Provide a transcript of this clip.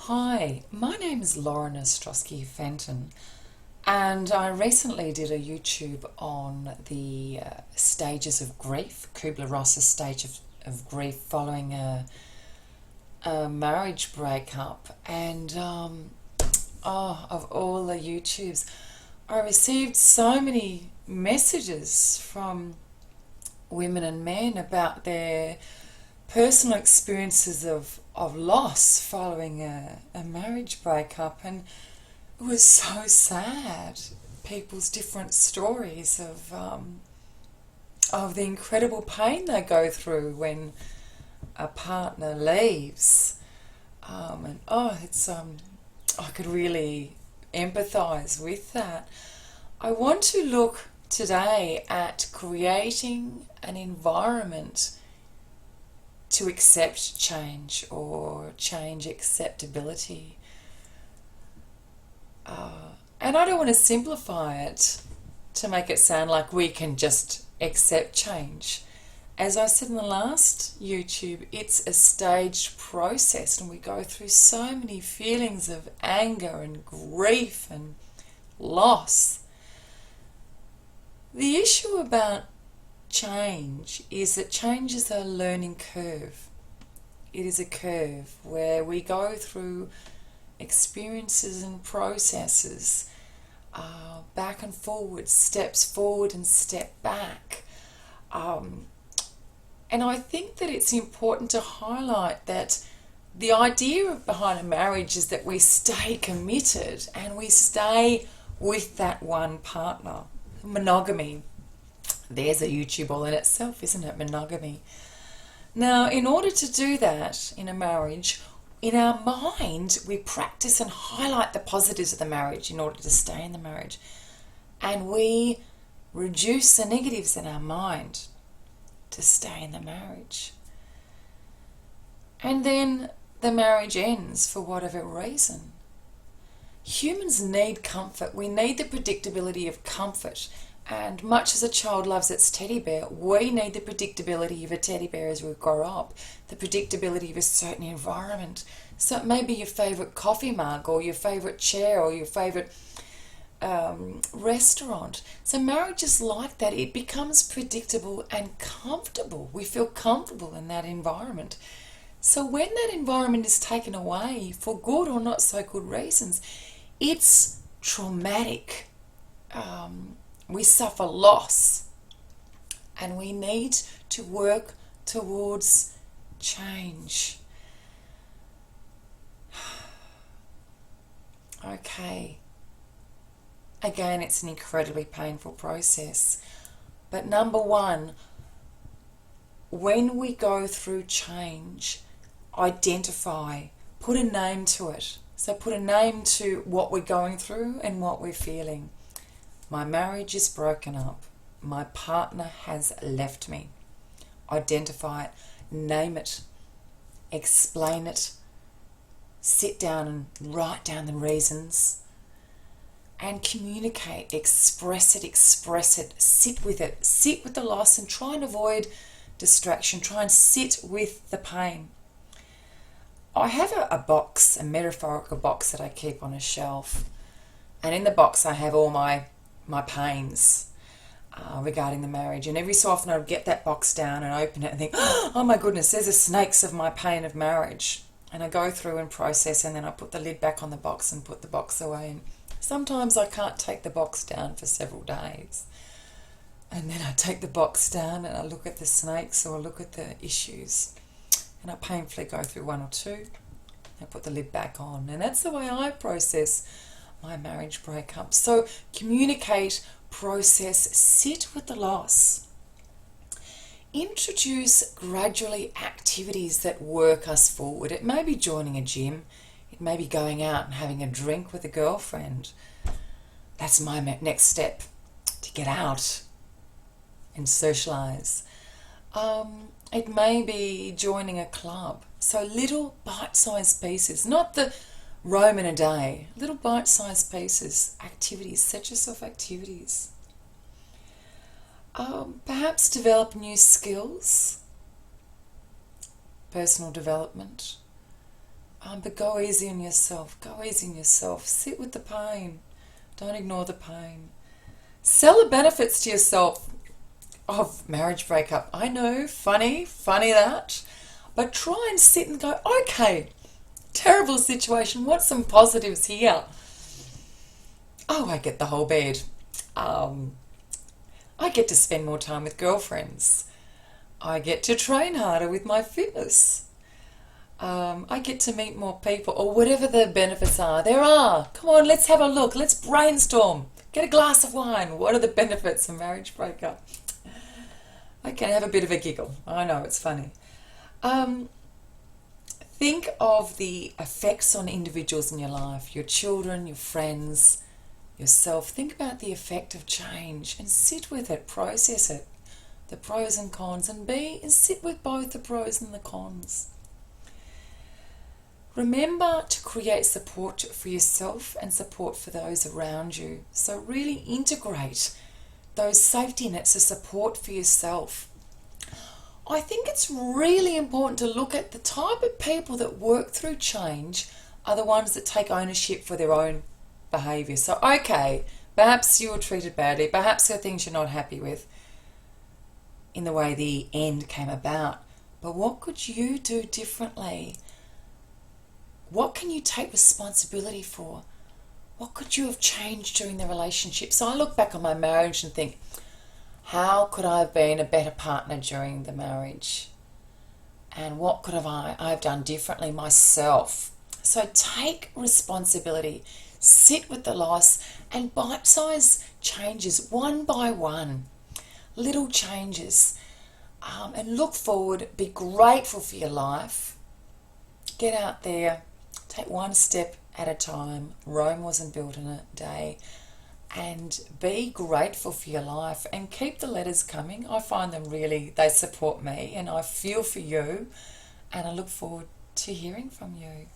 Hi, my name is Lauren Ostrowski Fenton, and I recently did a YouTube on the stages of grief, Kubler-Ross's stage of grief following a marriage breakup. And of all the YouTubes, I received so many messages from women and men about their personal experiences of loss following a marriage breakup, and it was so sad. People's different stories of the incredible pain they go through when a partner leaves, and I could really empathise with that. I want to look today at creating an environment to accept change or change acceptability. And I don't want to simplify it to make it sound like we can just accept change. As I said in the last YouTube, it's a staged process, and we go through so many feelings of anger and grief and loss. The issue about change is that change is a learning curve. It is a curve where we go through experiences and processes, back and forward, steps forward and step back. And I think that it's important to highlight that the idea behind a marriage is that we stay committed and we stay with that one partner. Monogamy. There's a YouTube all in itself, isn't it? Monogamy. Now, in order to do that in a marriage, in our mind, we practice and highlight the positives of the marriage in order to stay in the marriage. And we reduce the negatives in our mind to stay in the marriage. And then the marriage ends for whatever reason. Humans need comfort. We need the predictability of comfort. And much as a child loves its teddy bear, we need the predictability of a teddy bear as we grow up, the predictability of a certain environment. So it may be your favourite coffee mug or your favourite chair or your favourite restaurant. So marriage is like that. It becomes predictable and comfortable. We feel comfortable in that environment. So when that environment is taken away for good or not so good reasons, it's traumatic. We suffer loss, and we need to work towards change. Okay. Again, it's an incredibly painful process. But number one, when we go through change, identify, put a name to it. So put a name to what we're going through and what we're feeling. My marriage is broken up. My partner has left me. Identify it, name it, explain it, sit down and write down the reasons, and communicate, express it, sit with it, sit with the loss, and try and avoid distraction. Try and sit with the pain. I have a box, a metaphorical box that I keep on a shelf, and in the box I have all my pains regarding the marriage, and every so often I would get that box down and open it and think, oh my goodness, there's the snakes of my pain of marriage, and I go through and process, and then I put the lid back on the box and put the box away. And sometimes I can't take the box down for several days, and then I take the box down and I look at the snakes or I look at the issues, and I painfully go through one or two and put the lid back on. And that's the way I process my marriage breakup. So communicate, process, sit with the loss. Introduce gradually activities that work us forward. It may be joining a gym. It may be going out and having a drink with a girlfriend. That's my next step, to get out and socialise. It may be joining a club. So little bite-sized pieces, not the roam in a day, little bite-sized pieces, activities, set yourself activities. Perhaps develop new skills, personal development. But go easy on yourself. Go easy on yourself. Sit with the pain. Don't ignore the pain. Sell the benefits to yourself of marriage breakup. I know, funny that. But try and sit and go, okay, terrible situation. What's some positives here? Oh, I get the whole bed. I get to spend more time with girlfriends. I get to train harder with my fitness. I get to meet more people, or whatever the benefits are. There are. Come on, let's have a look. Let's brainstorm. Get a glass of wine. What are the benefits of marriage breakup? Okay, have a bit of a giggle. I know, it's funny. Think of the effects on individuals in your life, your children, your friends, yourself. Think about the effect of change and sit with it, process it, the pros and cons, and sit with both the pros and the cons. Remember to create support for yourself and support for those around you. So really integrate those safety nets of support for yourself. I think it's really important to look at the type of people that work through change are the ones that take ownership for their own behaviour. So, okay, perhaps you were treated badly, perhaps there are things you're not happy with in the way the end came about. But what could you do differently? What can you take responsibility for? What could you have changed during the relationship? So I look back on my marriage and think, how could I have been a better partner during the marriage? And what could I've done differently myself? So take responsibility, sit with the loss, and bite-sized changes, one by one, little changes, and look forward, be grateful for your life, get out there, take one step at a time. Rome wasn't built in a day. And be grateful for your life and keep the letters coming. I find them they support me, and I feel for you, and I look forward to hearing from you.